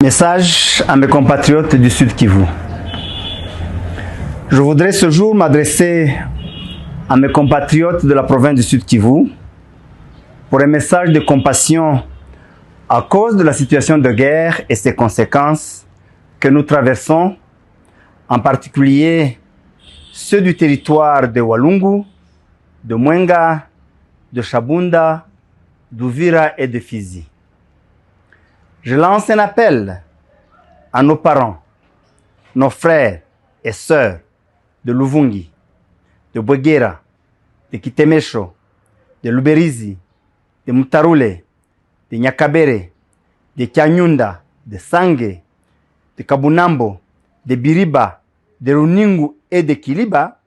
Message à mes compatriotes du Sud Kivu. Je voudrais ce jour m'adresser à mes compatriotes de la province du Sud Kivu pour un message de compassion à cause de la situation de guerre et ses conséquences que nous traversons, en particulier ceux du territoire de Walungu, de Mwenga, de Shabunda, d'Uvira et de Fizi. Je lance un appel à nos parents, nos frères et sœurs de Luvungi, de Bwegera, de Kitemesho, de Luberizi, de Mutarule, de Nyakabere, de Kyanyunda, de Sange, de Kabunambo, de Biriba, de Runingu et de Kiliba,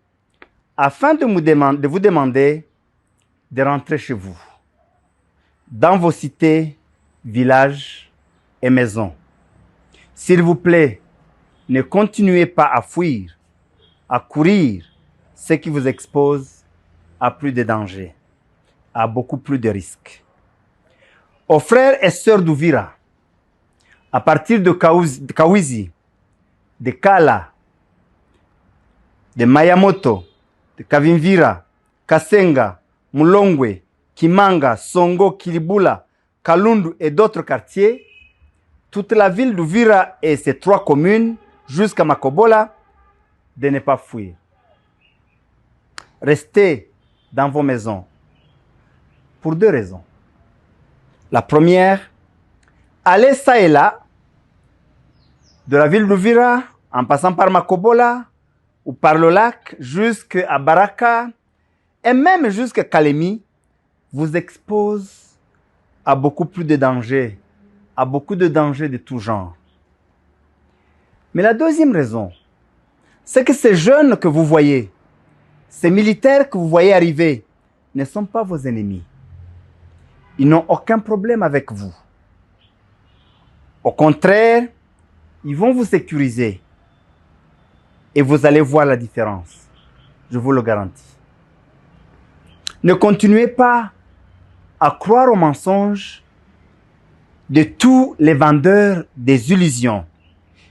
afin de vous demander de rentrer chez vous, dans vos cités, villages et maisons. S'il vous plaît, ne continuez pas à fuir, à courir, ce qui vous expose à plus de dangers, à beaucoup plus de risques. Aux frères et sœurs d'Uvira, à partir de Kawizi, de Kala, de Mayamoto, de Kavimvira, Kasenga, Mulongwe, Kimanga, Songo, Kilibula, Kalundu et d'autres quartiers, toute la ville d'Uvira et ses 3 communes, jusqu'à Makobola, de ne pas fuir. Restez dans vos maisons pour 2 raisons. La première, allez ça et là, de la ville d'Uvira, en passant par Makobola, ou par le lac, jusqu'à Baraka, et même jusqu'à Kalemi, vous expose à beaucoup plus de dangers, à beaucoup de dangers de tout genre. Mais la deuxième raison, c'est que ces jeunes que vous voyez, ces militaires que vous voyez arriver, ne sont pas vos ennemis. Ils n'ont aucun problème avec vous. Au contraire, ils vont vous sécuriser. Et vous allez voir la différence. Je vous le garantis. Ne continuez pas à croire aux mensonges de tous les vendeurs des illusions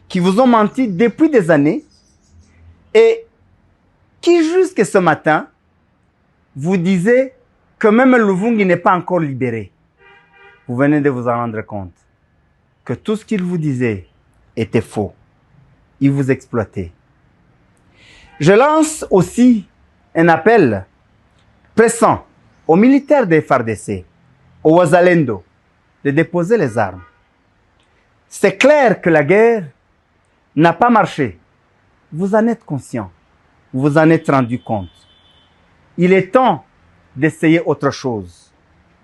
qui vous ont menti depuis des années et qui, jusqu'à ce matin, vous disaient que même Luvungi n'est pas encore libéré. Vous venez de vous en rendre compte que tout ce qu'ils vous disaient était faux. Ils vous exploitaient. Je lance aussi un appel pressant aux militaires des FARDC, aux Wazalendo, de déposer les armes. C'est clair que la guerre n'a pas marché. Vous en êtes conscient. Vous en êtes rendu compte. Il est temps d'essayer autre chose,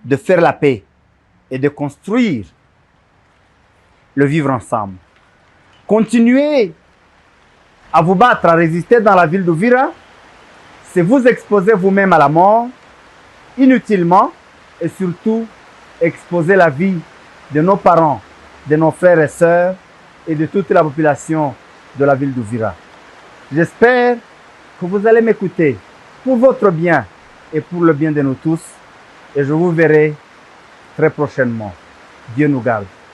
de faire la paix et de construire le vivre ensemble. Continuez à vous battre, à résister dans la ville d'Uvira, c'est vous exposer vous-même à la mort, inutilement, et surtout exposer la vie de nos parents, de nos frères et sœurs, et de toute la population de la ville d'Uvira. J'espère que vous allez m'écouter pour votre bien et pour le bien de nous tous, et je vous verrai très prochainement. Dieu nous garde.